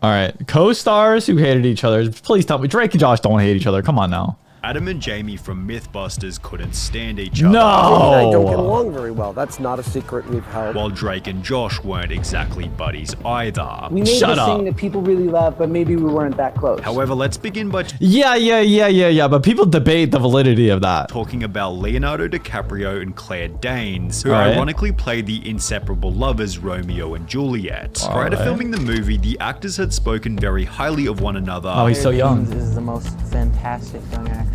All right, co-stars who hated each other. Please tell me Drake and Josh don't hate each other. Come on now. Adam and Jamie from Mythbusters couldn't stand each other. No! I don't get along very well. That's not a secret we've held. While Drake and Josh weren't exactly buddies either. We made this thing that people really love, but maybe we weren't that close. However, let's begin by Yeah, but people debate the validity of that. talking about Leonardo DiCaprio and Claire Danes, who Right. ironically played the inseparable lovers Romeo and Juliet. Prior to right. filming the movie, the actors had spoken very highly of one another. Oh, he's so young. Is the most fantastic young actress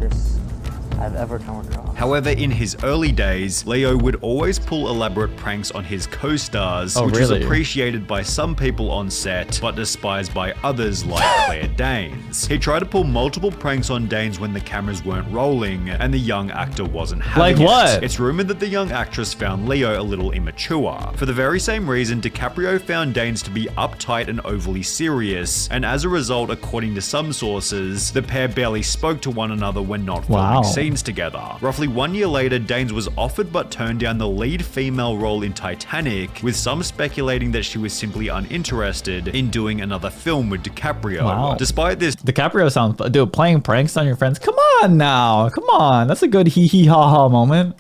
I've ever come across. However, in his early days, Leo would always pull elaborate pranks on his co-stars, Oh, which really? was appreciated by some people on set, but despised by others like Claire Danes. He tried to pull multiple pranks on Danes when the cameras weren't rolling, and the young actor wasn't having Like what? it. It's rumored that the young actress found Leo a little immature. For the very same reason, DiCaprio found Danes to be uptight and overly serious, and as a result, according to some sources, the pair barely spoke to one another when not filming Wow. scenes together. Roughly 1 year later, Danes was offered but turned down the lead female role in Titanic, with some speculating that she was simply uninterested in doing another film with DiCaprio. Wow. Despite this, DiCaprio sounds, dude, playing pranks on your friends. Come on now, come on. That's a good hee hee ha ha moment.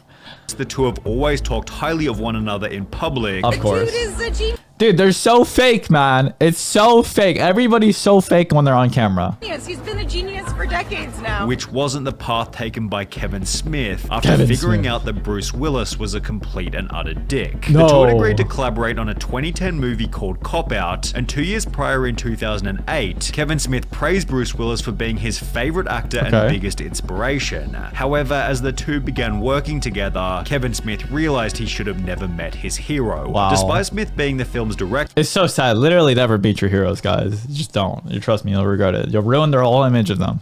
the two have always talked highly of one another in public. Of course. Dude is a genius. Dude, they're so fake, man. It's so fake. Everybody's so fake when they're on camera. He's been a genius for decades now. Which wasn't the path taken by Kevin Smith after Kevin figuring Smith. out that Bruce Willis was a complete and utter dick. No. The two had agreed to collaborate on a 2010 movie called Cop Out, and 2 years prior in 2008, Kevin Smith praised Bruce Willis for being his favorite actor and biggest inspiration. However, as the two began working together, Kevin Smith realized he should have never met his hero. Wow. Despite Smith being the film's director, It's so sad. Literally never beat your heroes, guys. Just don't. You trust me, you'll regret it. You'll ruin their whole image of them.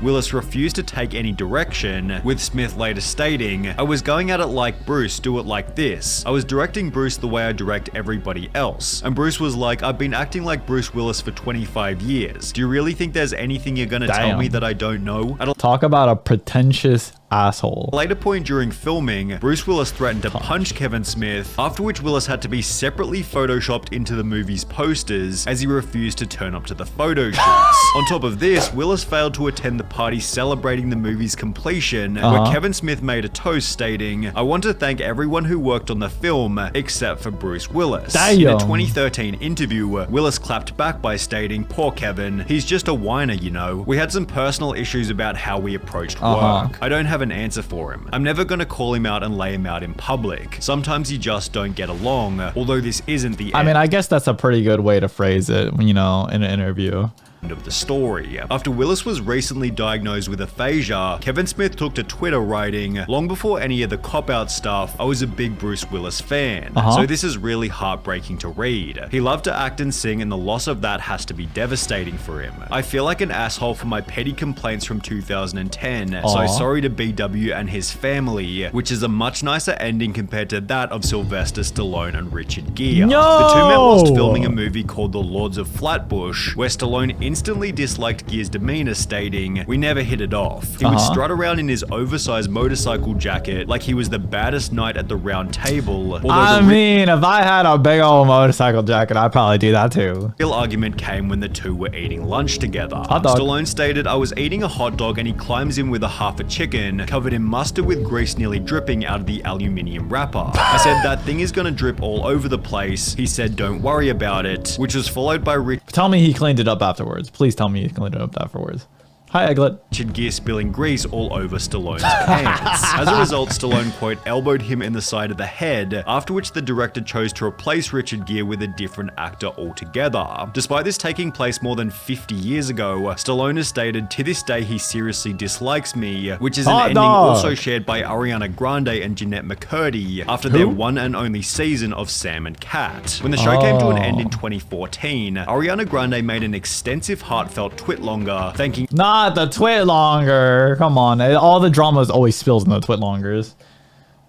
Willis refused to take any direction, with Smith later stating, "I was going at it like Bruce, do it like this. I was directing Bruce the way I direct everybody else." And Bruce was like, "I've been acting like Bruce Willis for 25 years. Do you really think there's anything you're gonna tell me that I don't know?" At a Talk about a pretentious asshole. later point during filming, Bruce Willis threatened to punch Kevin Smith, after which Willis had to be separately photoshopped into the movie's posters as he refused to turn up to the photo shoots. On top of this, Willis failed to attend the party celebrating the movie's completion, where Kevin Smith made a toast stating, "I want to thank everyone who worked on the film, except for Bruce Willis." In a 2013 interview, Willis clapped back by stating, "Poor Kevin, he's just a whiner, you know. We had some personal issues about how we approached work. I don't have an answer for him. I'm never gonna call him out and lay him out in public. Sometimes you just don't get along, although this isn't the end." I mean, I guess that's a pretty good way to phrase it, you know, in an interview. Of the story. After Willis was recently diagnosed with aphasia, Kevin Smith took to Twitter writing, "Long before any of the cop-out stuff, I was a big Bruce Willis fan. So this is really heartbreaking to read. He loved to act and sing, and the loss of that has to be devastating for him. I feel like an asshole for my petty complaints from 2010, so sorry to BW and his family," which is a much nicer ending compared to that of Sylvester Stallone and Richard Gere. No! The two men lost filming a movie called The Lords of Flatbush, where Stallone instantly disliked Gere's demeanor, stating, "We never hit it off. He would strut around in his oversized motorcycle jacket like he was the baddest knight at the round table." I mean, if I had a big old motorcycle jacket, I'd probably do that too. The real argument came when the two were eating lunch together. Hot dog. Stallone stated, "I was eating a hot dog and he climbs in with a half a chicken, covered in mustard with grease nearly dripping out of the aluminium wrapper. I said, that thing is gonna drip all over the place. He said, don't worry about it," which was followed by Tell me he cleaned it up afterwards. Please tell me he cleaned it up afterwards. Hi, Egglet. Richard Gere spilling grease all over Stallone's pants. As a result, Stallone, quote, elbowed him in the side of the head, after which the director chose to replace Richard Gere with a different actor altogether. Despite this taking place more than 50 years ago, Stallone has stated, "To this day he seriously dislikes me," which is an ending also shared by Ariana Grande and Janette McCurdy after their one and only season of Sam and Cat. When the show came to an end in 2014, Ariana Grande made an extensive heartfelt twitlonger thanking Not the twitlonger. Come on. All the drama always spills in the twitlongers.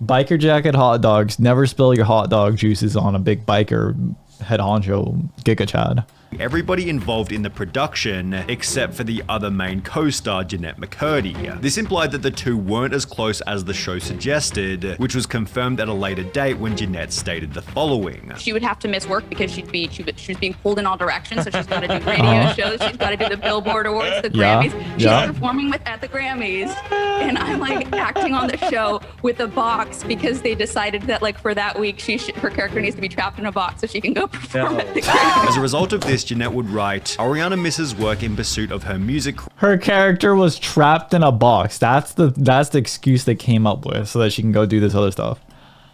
Biker jacket hot dogs. Never spill your hot dog juices on a big biker head honcho Giga Chad. everybody involved in the production except for the other main co-star Janette McCurdy. This implied that the two weren't as close as the show suggested, which was confirmed at a later date when Janette stated the following. She would have to miss work because she was being pulled in all directions, so she's got to do radio shows, she's got to do the Billboard Awards, the Grammys. She's performing at the Grammys, and I'm like acting on the show with a box because they decided that like for that week her character needs to be trapped in a box so she can go perform at the Grammys. As a result of this, Janette would write, Ariana misses work in pursuit of her music. Her character was trapped in a box. That's the excuse they came up with so that she can go do this other stuff.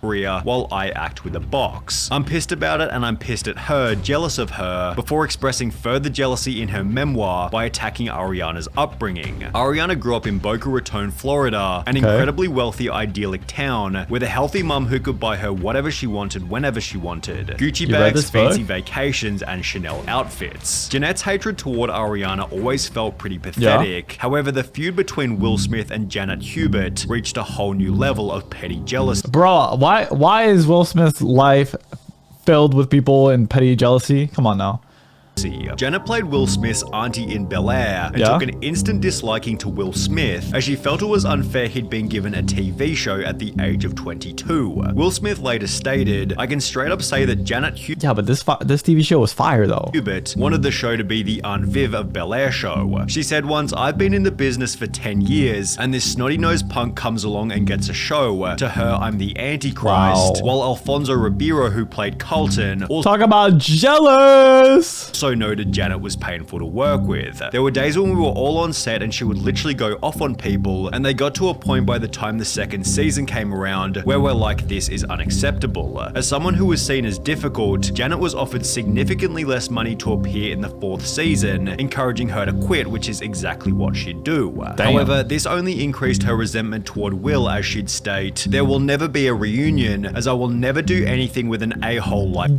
While I act with a box. I'm pissed about it and I'm pissed at her, jealous of her, before expressing further jealousy in her memoir by attacking Ariana's upbringing. Ariana grew up in Boca Raton, Florida, an incredibly wealthy, idyllic town with a healthy mum who could buy her whatever she wanted whenever she wanted. Gucci bags, fancy vacations, and Chanel outfits. Janette's hatred toward Ariana always felt pretty pathetic. However, the feud between Will Smith and Janet Hubert reached a whole new level of petty jealousy. Bro, why is Will Smith's life filled with people and petty jealousy? Come on now. Janet played Will Smith's auntie in Bel-Air and took an instant disliking to Will Smith as she felt it was unfair he'd been given a TV show at the age of 22. Will Smith later stated, I can straight up say that Janet but this TV show was fire though. Hubert wanted the show to be the Aunt Viv of Bel-Air show. She said once, I've been in the business for 10 years and this snotty-nosed punk comes along and gets a show. To her, I'm the Antichrist. While Alfonso Ribeiro, who played Carlton, also talk about jealous. So noted Janet was painful to work with. There were days when we were all on set and she would literally go off on people, and they got to a point by the time the second season came around where we're like, this is unacceptable. As someone who was seen as difficult, Janet was offered significantly less money to appear in the 4th season, encouraging her to quit, which is exactly what she'd do. However, this only increased her resentment toward Will, as she'd state, there will never be a reunion as I will never do anything with an a-hole like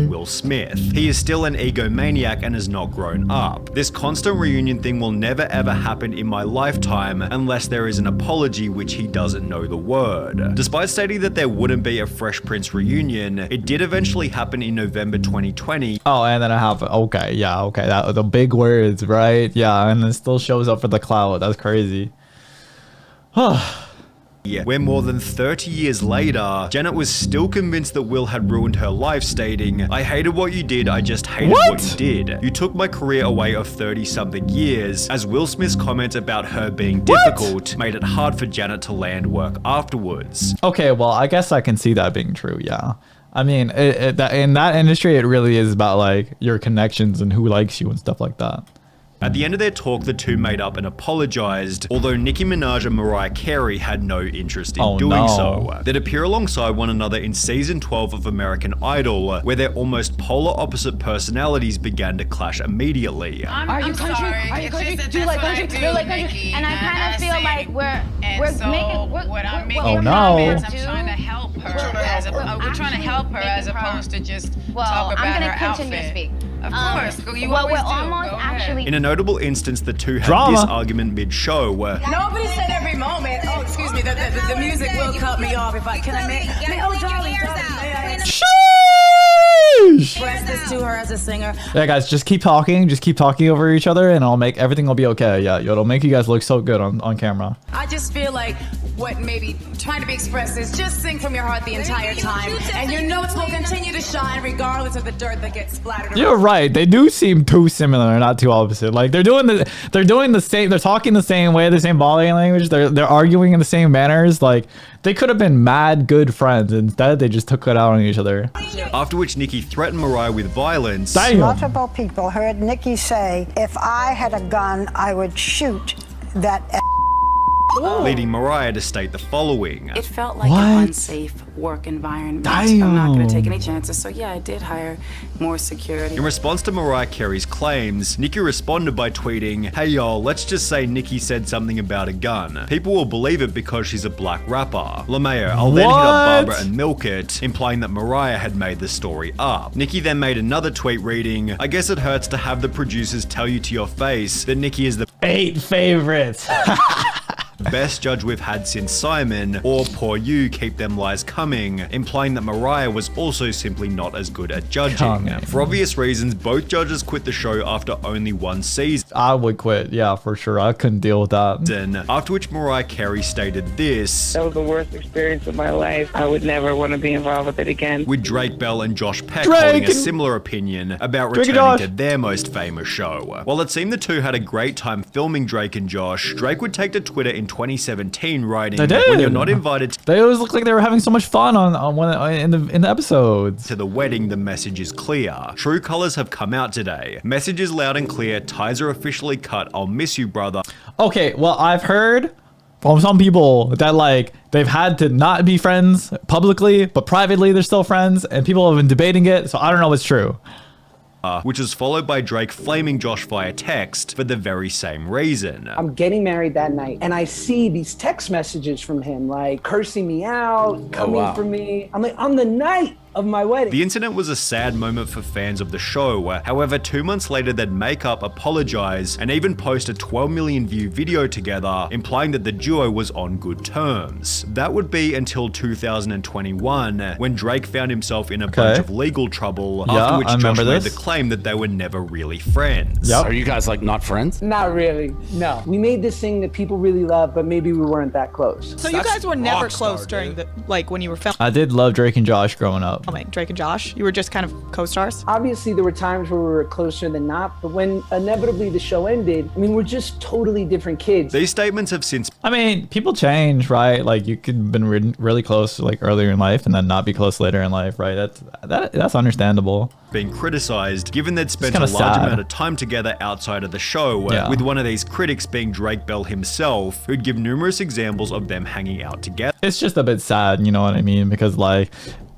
Will Smith. He is still an egomaniac and has not grown up. This constant reunion thing will never ever happen in my lifetime unless there is an apology, which he doesn't know the word. Despite stating that there wouldn't be a Fresh Prince reunion, it did eventually happen in November 2020. Oh, and then it happened. Okay, that the big words, right? Yeah, and it still shows up for the cloud. That's crazy. Where more than 30 years later, Janet was still convinced that Will had ruined her life, stating, I hated what you did, I just hated what you did. You took my career away of 30-something years, as Will Smith's comment about her being difficult made it hard for Janet to land work afterwards. Okay, well, I guess I can see that being true, yeah. I mean, in that industry, it really is about like your connections and who likes you and stuff like that. At the end of their talk, the two made up and apologized, although Nicki Minaj and Mariah Carey had no interest in doing so. They'd appear alongside one another in season 12 of American Idol, where their almost polar opposite personalities began to clash immediately. Are you country? Are you country? Do you like country? Do you like country? And I kind of feel like we're I'm trying to help her as opposed to just talk about her outfit. I'm going to continue to speak. Of course, you always do. In a notable instance, the two had this argument mid-show. Nobody said every moment. Oh, excuse me, the music will cut me off if I can. Express this to her as a singer. Yeah, guys, just keep talking over each other, and everything will be okay. Yeah, it'll make you guys look so good on camera. I just feel like what maybe trying to be expressed is just sing from your heart the entire time, and your notes will continue to shine regardless of the dirt that gets splattered. You're right. They do seem too similar, not too opposite. Like they're doing the same. They're talking the same way, the same body language. They're arguing in the same manners. Like they could have been mad good friends. Instead, they just took it out on each other. After which Nicki threatened Mariah with violence. Multiple people heard Nicki say, if I had a gun, I would shoot that leading Mariah to state the following. It felt like an unsafe work environment. I'm not going to take any chances, so yeah, I did hire more security. In response to Mariah Carey's claims, Nicki responded by tweeting, hey y'all, let's just say Nicki said something about a gun. People will believe it because she's a black rapper. LaMayo, I'll then hit up Barbara and milk it, implying that Mariah had made the story up. Nicki then made another tweet reading, I guess it hurts to have the producers tell you to your face that Nicki is the 8 favorites. best judge we've had since Simon, or poor you, keep them lies coming, implying that Mariah was also simply not as good at judging. For obvious reasons, both judges quit the show after only one season. I would quit, yeah, for sure. I couldn't deal with that. After which Mariah Carey stated this: "That was the worst experience of my life. I would never want to be involved with it again." With Drake Bell and Josh Peck holding a similar opinion about returning to their most famous show. While it seemed the two had a great time filming Drake and Josh, Drake would take to Twitter in 2017 writing, "When you're not invited, they always look like they were having so much fun in the episodes. To the wedding, the message is clear. True colors have come out today. Message is loud and clear. Ties are officially cut. I'll miss you, brother." Okay, well, I've heard from some people that like they've had to not be friends publicly, but privately they're still friends, and people have been debating it. So I don't know what's true. Which was followed by Drake flaming Josh via text for the very same reason. I'm getting married that night, and I see these text messages from him, like cursing me out, coming for me. I'm like, on the night of my wedding. The incident was a sad moment for fans of the show. However, 2 months later, they'd make up, apologize, and even post a 12 million view video together, implying that the duo was on good terms. That would be until 2021, when Drake found himself in a bunch of legal trouble, after which Josh made the claim that they were never really friends. Are you guys like not friends? Not really, no. We made this thing that people really love, but maybe we weren't that close. So you guys were never close during the, like when you were filming? I did love Drake and Josh growing up. Drake and Josh, you were just kind of co-stars? Obviously there were times where we were closer than not, but when inevitably the show ended, I mean, we're just totally different kids. These statements have since... I mean, people change, right? Like you could have been really close like earlier in life and then not be close later in life, right? That's understandable. Being criticized, given they'd spent a large amount of time together outside of the show, with one of these critics being Drake Bell himself, who'd give numerous examples of them hanging out together. It's just a bit sad, you know what I mean? Because like,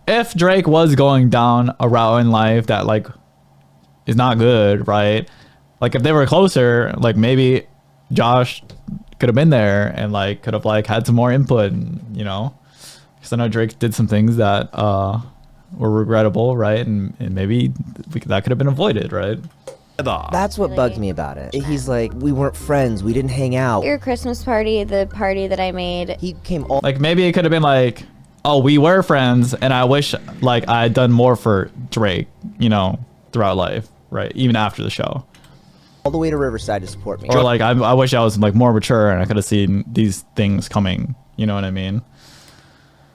if Drake was going down a route in life that like is not good, right? Like if they were closer, like maybe Josh could have been there and like could have like had some more input, you know? Because I know Drake did some things that were regrettable, right? And maybe that could have been avoided, right? That's what bugs me about it. He's like, we weren't friends, we didn't hang out. Your Christmas party, the party that I made. He came all like maybe it could have been like, oh, we were friends, and I wish like I had done more for Drake, you know, throughout life, right? Even after the show. All the way to Riverside to support me. Or like I wish I was like more mature and I could have seen these things coming. You know what I mean?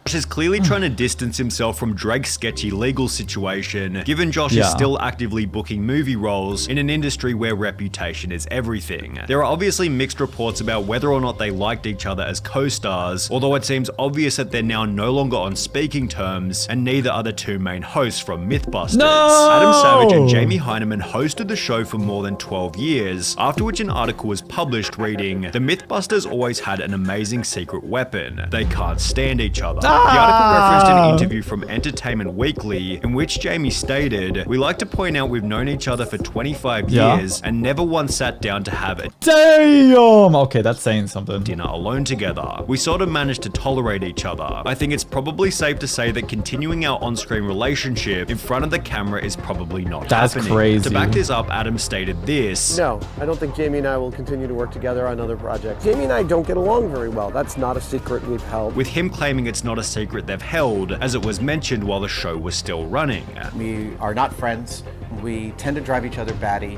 Josh is clearly trying to distance himself from Drake's sketchy legal situation, given Josh is still actively booking movie roles in an industry where reputation is everything. There are obviously mixed reports about whether or not they liked each other as co-stars, although it seems obvious that they're now no longer on speaking terms, and neither are the two main hosts from Mythbusters. Adam Savage and Jamie Hyneman hosted the show for more than 12 years, after which an article was published reading, "The Mythbusters always had an amazing secret weapon. They can't stand each other." The article referenced an interview from Entertainment Weekly in which Jamie stated, "We like to point out we've known each other for 25 years and never once sat down to have a okay, that's saying something. Dinner alone together. We sort of managed to tolerate each other. I think it's probably safe to say that continuing our on-screen relationship in front of the camera is probably not happening." Crazy. To back this up, Adam stated this. No, I don't think Jamie and I will continue to work together on other projects. Jamie and I don't get along very well. That's not a secret we've held. With him claiming it's not a secret they've held, as it was mentioned while the show was still running. We are not friends. We tend to drive each other batty.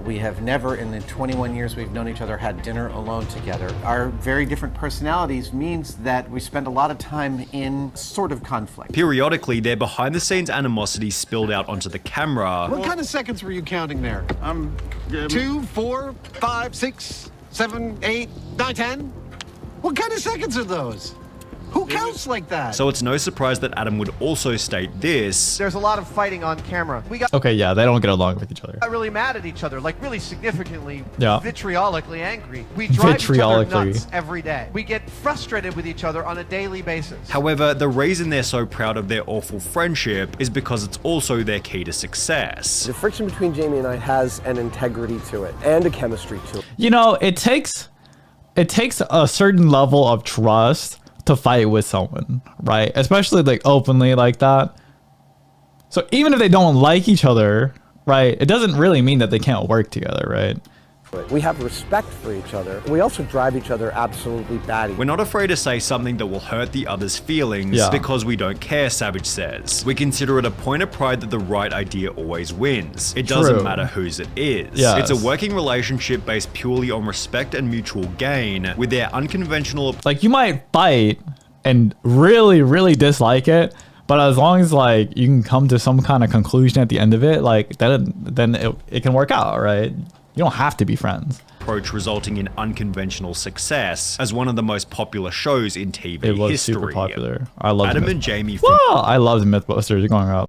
We have never, in the 21 years we've known each other, had dinner alone together. Our very different personalities means that we spend a lot of time in sort of conflict. Periodically, their behind-the-scenes animosity spilled out onto the camera. What kind of seconds were you counting there? 2, 4, 5, 6, 7, 8, 9, 10? What kind of seconds are those? Who counts like that? So it's no surprise that Adam would also state this. There's a lot of fighting on camera. We got okay, yeah, they don't get along with each other. Got really mad at each other, like really significantly, yeah, vitriolically angry. We drive each other nuts every day. We get frustrated with each other on a daily basis. However, the reason they're so proud of their awful friendship is because it's also their key to success. The friction between Jamie and I has an integrity to it and a chemistry to it. You know, it takes a certain level of trust to fight with someone, right? Especially like openly like that. So even if they don't like each other, right, it doesn't really mean that they can't work together, right? We have respect for each other. We also drive each other absolutely batty. We're not afraid to say something that will hurt the other's feelings because we don't care, Savage says. We consider it a point of pride that the right idea always wins. It doesn't matter whose it is. It's a working relationship based purely on respect and mutual gain, with their unconventional... Like, you might fight and really, really dislike it, but as long as like you can come to some kind of conclusion at the end of it, like then it can work out, right? You don't have to be friends. Approach resulting in unconventional success as one of the most popular shows in TV history. It was super popular. I loved Adam it. and Jamie. Wow, I loved Mythbusters growing up.